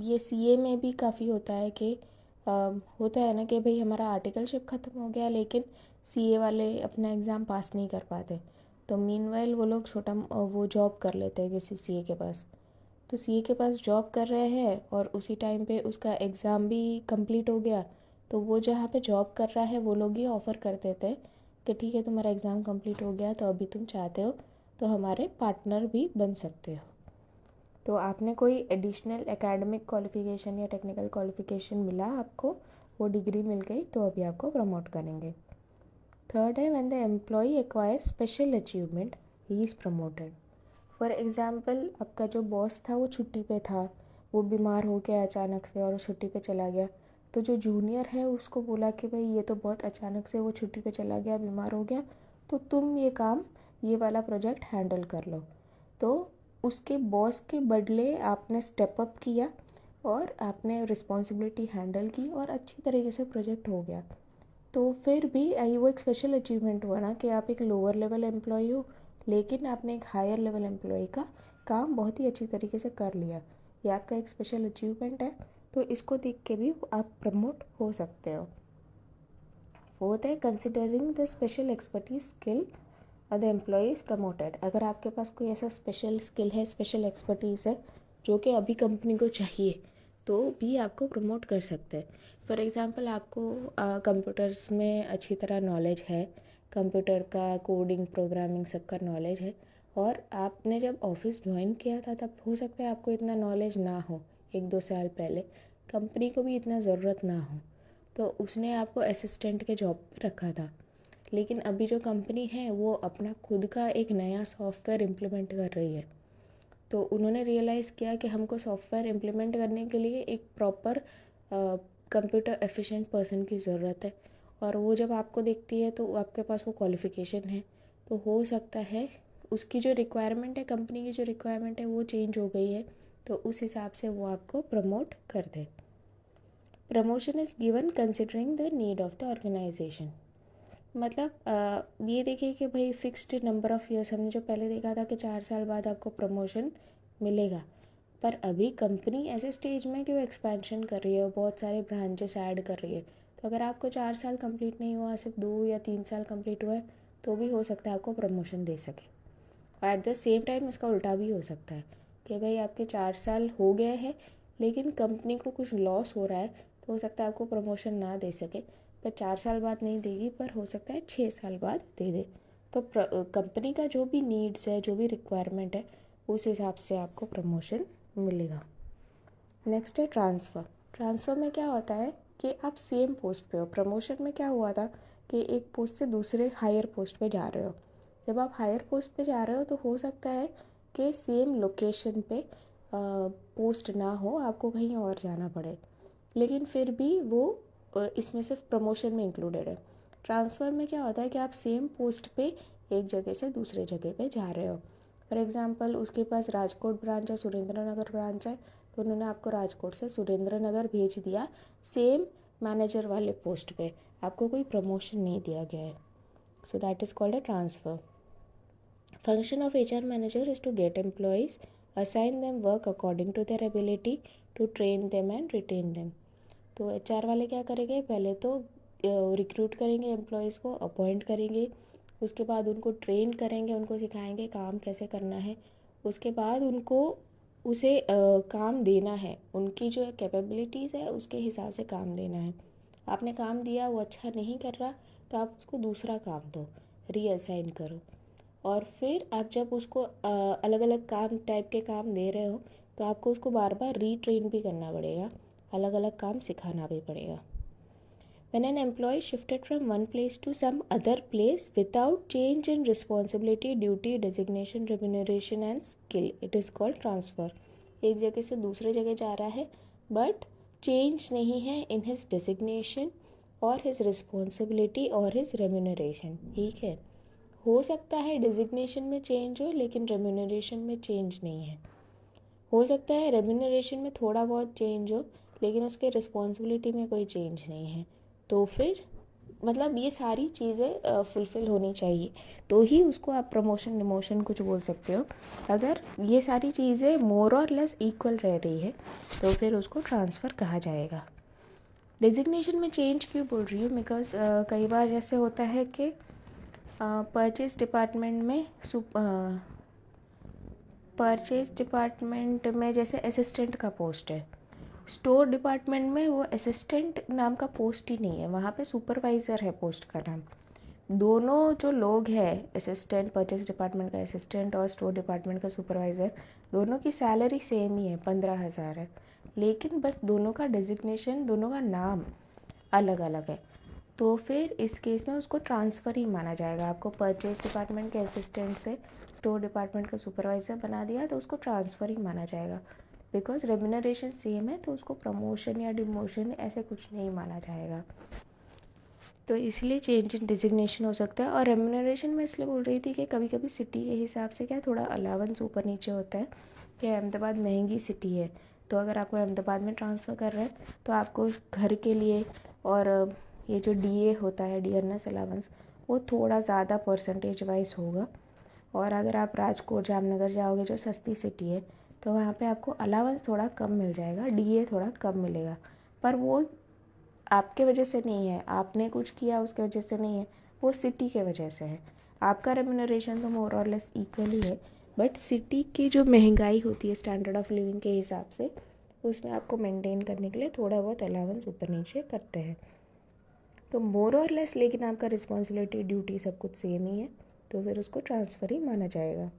ये सीए में भी काफ़ी होता है कि होता है ना कि भाई हमारा आर्टिकलशिप ख़त्म हो गया लेकिन सीए वाले अपना एग्ज़ाम पास नहीं कर पाते, तो मीनवाइल वो लोग छोटा वो जॉब कर लेते हैं किसी सीए के पास। तो सीए के पास जॉब कर रहे हैं और उसी टाइम पे उसका एग्ज़ाम भी कंप्लीट हो गया, तो वो जहाँ पे जॉब कर रहा है वो लोग ये ऑफ़र कर देते हैं कि ठीक है तुम्हारा एग्ज़ाम कंप्लीट हो गया तो अभी तुम चाहते हो तो हमारे पार्टनर भी बन सकते हो। तो आपने कोई एडिशनल एकेडमिक क्वालिफ़िकेशन या टेक्निकल क्वालिफ़िकेशन मिला आपको, वो डिग्री मिल गई, तो अभी आपको प्रमोट करेंगे। थर्ड है when the employ acquire special achievement he is promoted. For example आपका जो बॉस था वो छुट्टी पे था, वो बीमार हो गया अचानक से और छुट्टी पे चला गया, तो जो जूनियर है उसको बोला कि भाई ये तो बहुत अचानक से वो छुट्टी पे चला गया, बीमार हो गया, तो तुम ये काम, ये वाला प्रोजेक्ट हैंडल कर लो। तो उसके बॉस के बदले आपने स्टेप अप किया और आपने रिस्पॉन्सिबिलिटी हैंडल की और अच्छी तरीके से प्रोजेक्ट हो गया। तो फिर भी वो एक स्पेशल अचीवमेंट हुआ ना कि आप एक लोअर लेवल एम्प्लॉय हो लेकिन आपने एक हायर लेवल एम्प्लॉय का काम बहुत ही अच्छी तरीके से कर लिया, ये आपका एक स्पेशल अचीवमेंट है, तो इसको देख के भी आप प्रमोट हो सकते हो। फोर्थ है considering the special expertise skill the employ is promoted. अगर आपके पास कोई ऐसा स्पेशल स्किल है, स्पेशल एक्सपर्टीज़ है जो कि अभी कंपनी को चाहिए, तो भी आपको प्रमोट कर सकते हैं। फॉर एग्ज़ाम्पल आपको कंप्यूटर्स में अच्छी तरह नॉलेज है, कंप्यूटर का कोडिंग प्रोग्रामिंग सबका नॉलेज है, और आपने जब ऑफिस ज्वाइन किया था तब हो सकता है आपको इतना नॉलेज ना हो, 1-2 साल पहले कंपनी को भी इतना ज़रूरत ना हो, तो उसने आपको असिस्टेंट के जॉब पे रखा था। लेकिन अभी जो कंपनी है वो अपना खुद का एक नया सॉफ्टवेयर इम्प्लीमेंट कर रही है। तो उन्होंने रियलाइज़ किया कि हमको सॉफ्टवेयर इम्प्लीमेंट करने के लिए एक प्रॉपर कंप्यूटर एफिशिएंट पर्सन की ज़रूरत है, और वो जब आपको देखती है तो आपके पास वो क्वालिफ़िकेशन है, तो हो सकता है उसकी जो रिक्वायरमेंट है, कंपनी की जो रिक्वायरमेंट है वो चेंज हो गई है, तो उस हिसाब से वो आपको प्रमोट कर दे। Promotion is given considering the need of the organisation. मतलब ये देखिए कि भाई फिक्स्ड नंबर ऑफ़ ईयर्स, हमने जो पहले देखा था कि 4 साल बाद आपको प्रमोशन मिलेगा, पर अभी कंपनी ऐसे स्टेज में कि वो एक्सपेंशन कर रही है, बहुत सारे ब्रांचेस ऐड कर रही है, तो अगर आपको 4 साल कंप्लीट नहीं हुआ, सिर्फ 2 या 3 साल कंप्लीट हुआ है, तो भी हो सकता है आपको प्रमोशन दे सके। और एट द सेम टाइम इसका उल्टा भी हो सकता है कि भाई आपके 4 साल हो गए हैं लेकिन कंपनी को कुछ लॉस हो रहा है, तो हो सकता है आपको प्रमोशन ना दे सके, पर 4 साल बाद नहीं देगी, पर हो सकता है 6 साल बाद दे दे। तो कंपनी का जो भी नीड्स है, जो भी रिक्वायरमेंट है, उस हिसाब से आपको प्रमोशन मिलेगा। नेक्स्ट है ट्रांसफ़र। ट्रांसफ़र में क्या होता है कि आप सेम पोस्ट पे हो। प्रमोशन में क्या हुआ था कि एक पोस्ट से दूसरे हायर पोस्ट पे जा रहे हो। जब आप हायर पोस्ट पे जा रहे हो तो हो सकता है कि सेम लोकेशन पे पोस्ट ना हो, आपको कहीं और जाना पड़े, लेकिन फिर भी वो इसमें सिर्फ प्रमोशन में इंक्लूडेड है। ट्रांसफ़र में क्या होता है कि आप सेम पोस्ट पे एक जगह से दूसरे जगह पे जा रहे हो। फॉर एग्ज़ाम्पल उसके पास राजकोट ब्रांच है, सुरेंद्र नगर ब्रांच है, तो उन्होंने आपको राजकोट से सुरेंद्र नगर भेज दिया सेम मैनेजर वाले पोस्ट पे, आपको कोई प्रमोशन नहीं दिया गया है। So that is called a transfer. Function of HR manager is to get employees, assign them work according to their ability, to train them and retain them. तो HR वाले क्या करेंगे, पहले तो रिक्रूट करेंगे एम्प्लॉयज़ को, अपॉइंट करेंगे, उसके बाद उनको ट्रेन करेंगे, उनको सिखाएंगे काम कैसे करना है, उसके बाद उनको उसे काम देना है, उनकी जो कैपेबिलिटीज़ है उसके हिसाब से काम देना है। आपने काम दिया, वो अच्छा नहीं कर रहा, तो आप उसको दूसरा काम दो, रीअसाइन करो, और फिर आप जब उसको अलग अलग काम टाइप के काम दे रहे हो, तो आपको उसको बार बार रीट्रेन भी करना पड़ेगा, अलग अलग काम सिखाना भी पड़ेगा। When an employee shifted from one place to some other place without change in responsibility, duty, designation, remuneration and skill, it is called transfer. एक जगह से दूसरे जगह जा रहा है बट चेंज नहीं है इन हिज डेजिग्नेशन और हिज रिस्पॉन्सिबिलिटी और हिज रेम्यूनरेशन। ठीक है, हो सकता है डेजिग्नेशन में चेंज हो लेकिन रेम्यूनरेशन में चेंज नहीं है, हो सकता है रेम्यूनरेशन में थोड़ा बहुत चेंज हो लेकिन उसके रिस्पॉन्सिबिलिटी में कोई चेंज नहीं है, तो फिर मतलब ये सारी चीज़ें फुलफ़िल होनी चाहिए, तो ही उसको आप प्रमोशन डिमोशन कुछ बोल सकते हो। अगर ये सारी चीज़ें मोर और लेस इक्वल रह रही है तो फिर उसको ट्रांसफ़र कहा जाएगा। डेजिग्नेशन में चेंज क्यों बोल रही हूँ, बिकॉज कई बार जैसे होता है कि परचेज डिपार्टमेंट में जैसे असिस्टेंट का पोस्ट है, स्टोर डिपार्टमेंट में वो असिस्टेंट नाम का पोस्ट ही नहीं है, वहाँ पे सुपरवाइज़र है पोस्ट का नाम। दोनों जो लोग हैं, असिस्टेंट, परचेज डिपार्टमेंट का असिस्टेंट और स्टोर डिपार्टमेंट का सुपरवाइज़र, दोनों की सैलरी सेम ही है, 15,000 है, लेकिन बस दोनों का डेजिग्नेशन, दोनों का नाम अलग अलग है, तो फिर इस केस में उसको ट्रांसफ़र ही माना जाएगा। आपको परचेज डिपार्टमेंट के असिस्टेंट से स्टोर डिपार्टमेंट का सुपरवाइज़र बना दिया तो उसको ट्रांसफ़र ही माना जाएगा, बिकॉज रेम्यूनरेशन सेम है, तो उसको प्रमोशन या डिमोशन ऐसे कुछ नहीं माना जाएगा। तो इसलिए चेंज इन डिजिग्नेशन हो सकता है। और रेम्यूनरेशन में इसलिए बोल रही थी कि कभी कभी सिटी के हिसाब से क्या थोड़ा अलाउंस ऊपर नीचे होता है, कि अहमदाबाद महंगी सिटी है, तो अगर आपको अहमदाबाद में ट्रांसफ़र कर रहे हैं तो आपको घर के लिए और ये जो डीए होता है, डियरनेस अलाउंस, वो थोड़ा ज़्यादा परसेंटेज वाइज होगा। और अगर आप राजकोट, जामनगर जाओगे जो सस्ती सिटी है, तो वहाँ पे आपको अलाउंस थोड़ा कम मिल जाएगा, डीए थोड़ा कम मिलेगा, पर वो आपके वजह से नहीं है, आपने कुछ किया उसके वजह से नहीं है, वो सिटी के वजह से है। आपका रेम्यूनरेशन तो मोर और लेस इक्वल ही है, बट सिटी की जो महंगाई होती है स्टैंडर्ड ऑफ लिविंग के हिसाब से, उसमें आपको मेंटेन करने के लिए थोड़ा बहुत अलाउंस ऊपर नीचे करते हैं। तो मोर और लेस लेकिन आपका रिस्पॉन्सिबिलिटी, ड्यूटी सब कुछ सेम ही है, तो फिर उसको ट्रांसफ़र ही माना जाएगा।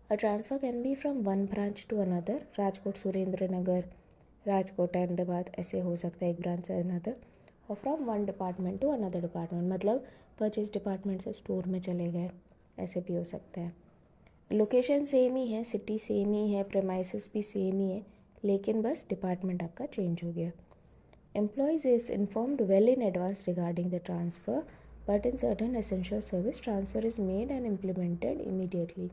A transfer can be from one branch to another, Rajkot Surendranagar, Rajkot Ahmedabad, ऐसे हो सकता है एक ब्रांच से अनदर, और from one department to another department, मतलब परचेज डिपार्टमेंट से स्टोर में चले गए, ऐसे भी हो सकता है। लोकेशन सेम ही है, सिटी सेम ही है, प्रेमाइसेस भी सेम ही है, लेकिन बस डिपार्टमेंट आपका चेंज हो गया। Employees is informed well in advance regarding the transfer, but in certain essential service transfer is made and implemented immediately.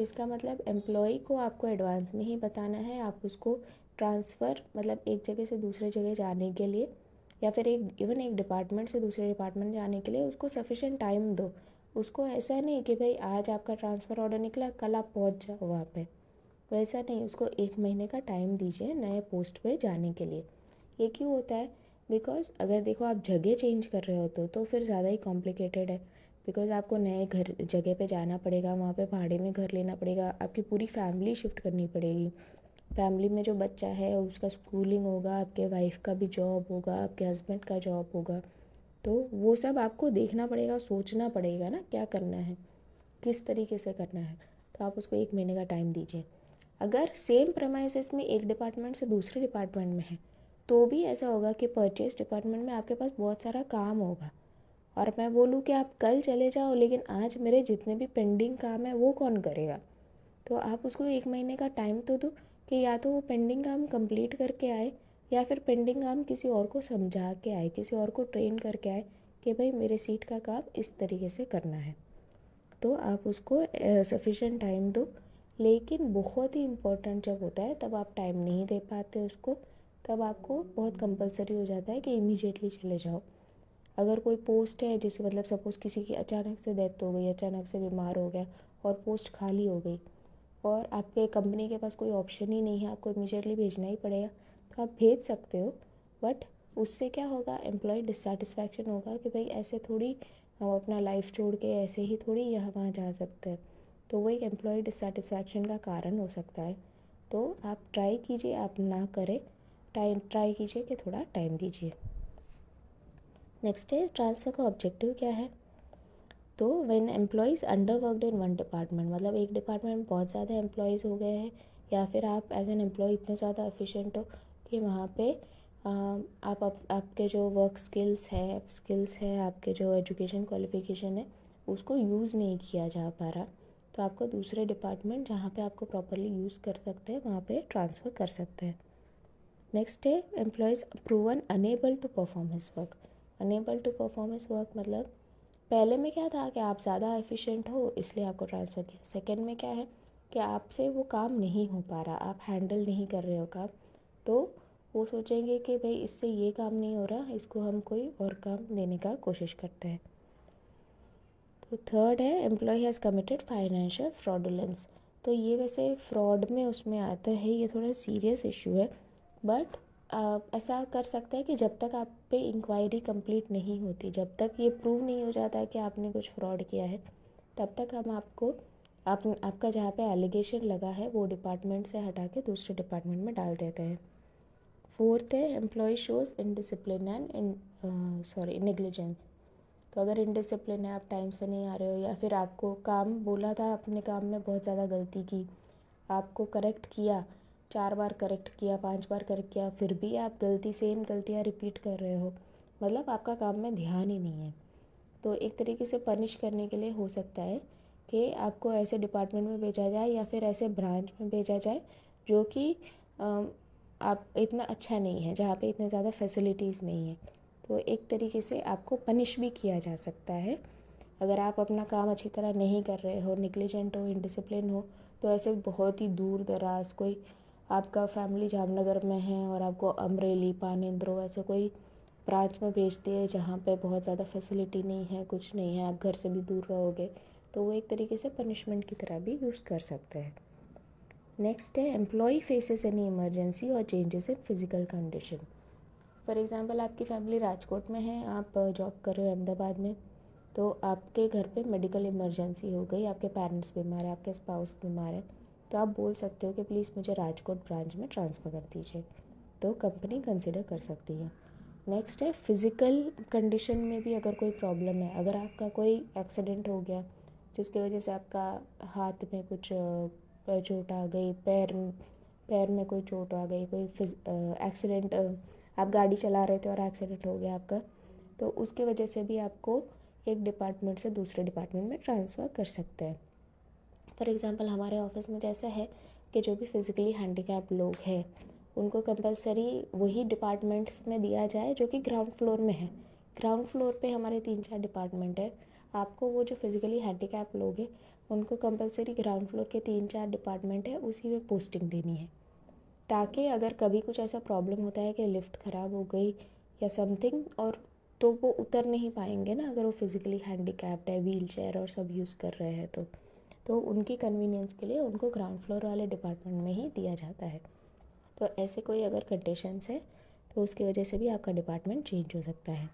इसका मतलब एम्प्लॉय को आपको एडवांस में ही बताना है, आप उसको ट्रांसफ़र मतलब एक जगह से दूसरे जगह जाने के लिए, या फिर एक डिपार्टमेंट से दूसरे डिपार्टमेंट जाने के लिए उसको सफिशेंट टाइम दो। उसको ऐसा नहीं कि भाई आज आपका ट्रांसफ़र ऑर्डर निकला, कल आप पहुंच जाओ वहाँ पे, वैसा नहीं, उसको 1 महीने का टाइम दीजिए नए पोस्ट पे जाने के लिए। ये क्यों होता है? बिकॉज अगर देखो आप जगह चेंज कर रहे हो तो फिर ज़्यादा ही कॉम्प्लिकेटेड है, बिकॉज आपको नए घर जगह पे जाना पड़ेगा, वहाँ पे भाड़े में घर लेना पड़ेगा, आपकी पूरी फैमिली शिफ्ट करनी पड़ेगी, फैमिली में जो बच्चा है उसका स्कूलिंग होगा, आपके वाइफ का भी जॉब होगा, आपके हस्बैंड का जॉब होगा, तो वो सब आपको देखना पड़ेगा, सोचना पड़ेगा ना क्या करना है, किस तरीके से करना है। तो आप उसको 1 महीने का टाइम दीजिए। अगर सेम प्रेमाइसेस में एक डिपार्टमेंट से दूसरे डिपार्टमेंट में है तो भी ऐसा होगा कि परचेज डिपार्टमेंट में आपके पास बहुत सारा काम होगा, और मैं बोलूँ कि आप कल चले जाओ लेकिन आज मेरे जितने भी पेंडिंग काम है वो कौन करेगा। तो आप उसको 1 महीने का टाइम तो दो कि या तो वो पेंडिंग काम कंप्लीट करके आए, या फिर पेंडिंग काम किसी और को समझा के आए, किसी और को ट्रेन करके आए कि भाई मेरे सीट का काम इस तरीके से करना है। तो आप उसको सफिशेंट टाइम दो। लेकिन बहुत ही इम्पोर्टेंट जब होता है तब आप टाइम नहीं दे पाते उसको, तब आपको बहुत कंपलसरी हो जाता है कि इमीडिएटली चले जाओ। अगर कोई पोस्ट है, जैसे मतलब सपोज़ किसी की अचानक से डेथ हो गई, अचानक से बीमार हो गया और पोस्ट खाली हो गई, और आपके कंपनी के पास कोई ऑप्शन ही नहीं है, आपको इमीडिएटली भेजना ही पड़ेगा, तो आप भेज सकते हो। बट उससे क्या होगा, एम्प्लॉय डिससेटिस्फैक्शन होगा कि भाई ऐसे थोड़ी हम अपना लाइफ छोड़ के ऐसे ही थोड़ी यहाँ वहाँ जा सकते हैं, तो वो एक एम्प्लॉय डिससेटिस्फैक्शन का कारण हो सकता है। तो आप ट्राई कीजिए आप ना करें, ट्राई कीजिए कि थोड़ा टाइम दीजिए। नेक्स्ट है ट्रांसफ़र का ऑब्जेक्टिव क्या है। तो when employees under worked in one department, मतलब एक डिपार्टमेंट में बहुत ज़्यादा एम्प्लॉयज़ हो गए हैं, या फिर आप एज एन एम्प्लॉय इतने ज़्यादा एफिशिएंट हो कि वहाँ पे आपके जो वर्क स्किल्स है, आपके जो एजुकेशन क्वालिफिकेशन है उसको यूज़ नहीं किया जा पा रहा, तो आपको दूसरे डिपार्टमेंट जहाँ पे आपको प्रॉपरली यूज़ कर सकते हैं वहाँ पे ट्रांसफ़र कर सकते हैं। नेक्स्ट है employees proven unable to perform his work. Unable to perform his work मतलब पहले में क्या था कि आप ज़्यादा एफिशिएंट हो इसलिए आपको ट्रांसफ़र किया। सेकंड में क्या है कि आपसे वो काम नहीं हो पा रहा, आप हैंडल नहीं कर रहे हो काम, तो वो सोचेंगे कि भाई इससे ये काम नहीं हो रहा, इसको हम कोई और काम देने का कोशिश करते हैं। तो थर्ड है एम्प्लॉय हैज़ कमिटेड फाइनेंशियल फ्रॉडुलेंस। तो ये वैसे फ्रॉड में उसमें आता है, ये थोड़ा सीरियस इशू है, बट ऐसा कर सकता है कि जब तक आप पे इंक्वायरी कंप्लीट नहीं होती, जब तक ये प्रूव नहीं हो जाता है कि आपने कुछ फ्रॉड किया है, तब तक हम आपका जहाँ पे एलिगेशन लगा है वो डिपार्टमेंट से हटा के दूसरे डिपार्टमेंट में डाल देते हैं। फोर्थ है employ shows indiscipline and negligence. तो अगर इनडिसिप्लिन है, आप टाइम से नहीं आ रहे हो, या फिर आपको काम बोला था, अपने काम में बहुत ज़्यादा गलती की, आपको करेक्ट किया, 4 बार करेक्ट किया, 5 बार करेक्ट किया, फिर भी आप सेम गलतियाँ रिपीट कर रहे हो, मतलब आपका काम में ध्यान ही नहीं है, तो एक तरीके से पनिश करने के लिए हो सकता है कि आपको ऐसे डिपार्टमेंट में भेजा जाए या फिर ऐसे ब्रांच में भेजा जाए जो कि आप इतना अच्छा नहीं है, जहाँ पे इतने ज़्यादा फैसिलिटीज़ नहीं है, तो एक तरीके से आपको पनिश भी किया जा सकता है। अगर आप अपना काम अच्छी तरह नहीं कर रहे हो, नेग्लिजेंट हो, इनडिसिप्लिन हो, तो ऐसे बहुत ही दूर दराज कोई आपका फैमिली जामनगर में है और आपको अमरेली, पानेंद्रो ऐसे कोई ब्रांच में भेज दिए जहाँ पे बहुत ज़्यादा फैसिलिटी नहीं है, कुछ नहीं है, आप घर से भी दूर रहोगे, तो वो एक तरीके से पनिशमेंट की तरह भी यूज़ कर सकते हैं। नेक्स्ट है एम्प्लॉय फेसेस एनी इमरजेंसी और changes in physical condition. For example आपकी फैमिली राजकोट में है, आप जॉब कर रहे हो अहमदाबाद में, तो आपके घर पे मेडिकल इमरजेंसी हो गई, आपके पेरेंट्स बीमार हैं, आपके स्पाउस बीमार है, तो आप बोल सकते हो कि प्लीज़ मुझे राजकोट ब्रांच में ट्रांसफ़र कर दीजिए, तो कंपनी कंसिडर कर सकती है। नेक्स्ट है फिज़िकल कंडीशन में भी अगर कोई प्रॉब्लम है, अगर आपका कोई एक्सीडेंट हो गया जिसकी वजह से आपका हाथ में कुछ चोट आ गई, पैर में कोई चोट आ गई, कोई एक्सीडेंट आप गाड़ी चला रहे थे और एक्सीडेंट हो गया आपका, तो उसके वजह से भी आपको एक डिपार्टमेंट से दूसरे डिपार्टमेंट में ट्रांसफ़र कर सकते हैं। फॉर एग्ज़ाम्पल हमारे ऑफिस में जैसा है कि जो भी फिज़िकली हैंडीकैप्ड लोग हैं उनको कंपलसरी वही डिपार्टमेंट्स में दिया जाए जो कि ग्राउंड फ्लोर में है। ग्राउंड फ्लोर पे हमारे 3-4 डिपार्टमेंट है। आपको वो जो फिज़िकली हैंडीकैप्ड लोग हैं उनको कंपलसरी ग्राउंड फ्लोर के 3-4 डिपार्टमेंट है उसी में पोस्टिंग देनी है, ताकि अगर कभी कुछ ऐसा प्रॉब्लम होता है कि लिफ्ट ख़राब हो गई या समथिंग, और तो वो उतर नहीं पाएंगे ना अगर वो फिज़िकली हैंडीकैप्ड है, व्हील चेयर और सब यूज़ कर रहे हैं तो उनकी कन्वीनियंस के लिए उनको ग्राउंड फ्लोर वाले डिपार्टमेंट में ही दिया जाता है। तो ऐसे कोई अगर कंडीशंस है तो उसकी वजह से भी आपका डिपार्टमेंट चेंज हो सकता है।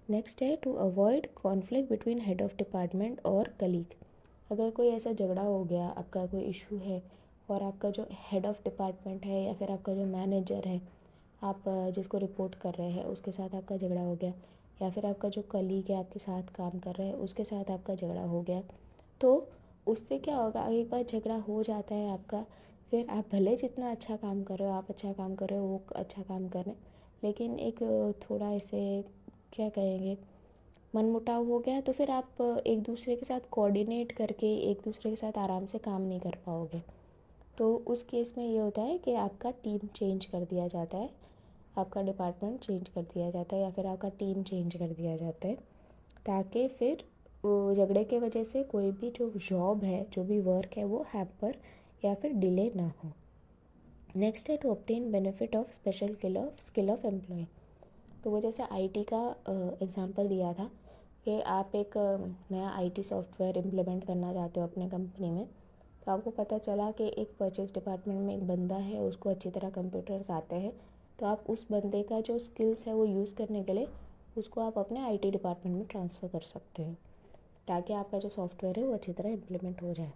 नेक्स्ट है to avoid conflict between head of department और कलीग। अगर कोई ऐसा झगड़ा हो गया, आपका कोई इशू है और आपका जो हेड ऑफ़ डिपार्टमेंट है या फिर आपका जो मैनेजर है, आप जिसको रिपोर्ट कर रहे हैं उसके साथ आपका झगड़ा हो गया, या फिर आपका जो कलीग है आपके साथ काम कर रहे हैं उसके साथ आपका झगड़ा हो गया, तो उससे क्या होगा, एक बार झगड़ा हो जाता है आपका, फिर आप भले जितना अच्छा काम कर रहे हो, आप अच्छा काम कर रहे हो, वो अच्छा काम कर रहे हैं, लेकिन एक थोड़ा ऐसे क्या कहेंगे मनमुटाव हो गया, तो फिर आप एक दूसरे के साथ कोऑर्डिनेट करके एक दूसरे के साथ आराम से काम नहीं कर पाओगे। तो उस केस में ये होता है कि आपका टीम चेंज कर दिया जाता है, आपका डिपार्टमेंट चेंज कर दिया जाता है या फिर आपका टीम चेंज कर दिया जाता है, ताकि फिर झगड़े के वजह से कोई भी जो जॉब है, जो भी वर्क है, वो हैम्पर या फिर डिले ना हो। नेक्स्ट है to obtain benefit of special skill of employ. तो वो जैसे आईटी का एग्जांपल दिया था कि आप एक नया आईटी सॉफ्टवेयर इम्प्लीमेंट करना चाहते हो अपने कंपनी में, तो आपको पता चला कि एक परचेज डिपार्टमेंट में एक बंदा है, उसको अच्छी तरह कंप्यूटर्स आते हैं, तो आप उस बंदे का जो स्किल्स है वो यूज़ करने के लिए उसको आप अपने आईटी डिपार्टमेंट में ट्रांसफ़र कर सकते हो, ताकि आपका जो सॉफ्टवेयर है वो अच्छी तरह इम्प्लीमेंट हो जाए।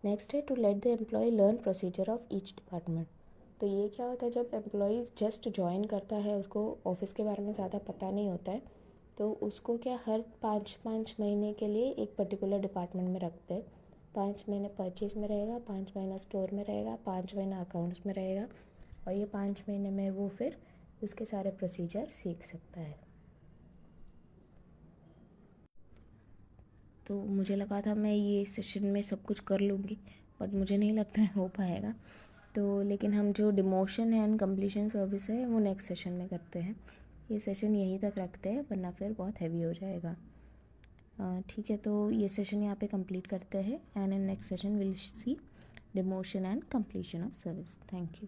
नेक्स्ट है to let the employ learn procedure of each department. तो ये क्या होता है, जब एम्प्लॉय जस्ट ज्वाइन करता है, उसको ऑफिस के बारे में ज़्यादा पता नहीं होता है, तो उसको क्या हर 5-5 महीने के लिए एक पर्टिकुलर डिपार्टमेंट में रखते हैं। 5 महीने परचेज में रहेगा, 5 महीना स्टोर में रहेगा, 5 महीना अकाउंट्स में रहेगा, और ये 5 महीने में वो फिर उसके सारे प्रोसीजर सीख सकता है। तो मुझे लगा था मैं ये सेशन में सब कुछ कर लूँगी, बट मुझे नहीं लगता है हो पाएगा। तो लेकिन हम जो डिमोशन है एंड कंप्लीशन सर्विस है वो नेक्स्ट सेशन में करते हैं। ये सेशन यहीं तक रखते हैं, वरना फिर बहुत हैवी हो जाएगा। ठीक है, तो ये सेशन यहाँ पे कंप्लीट करते हैं, and in next session will see demotion and completion of service. Thank you.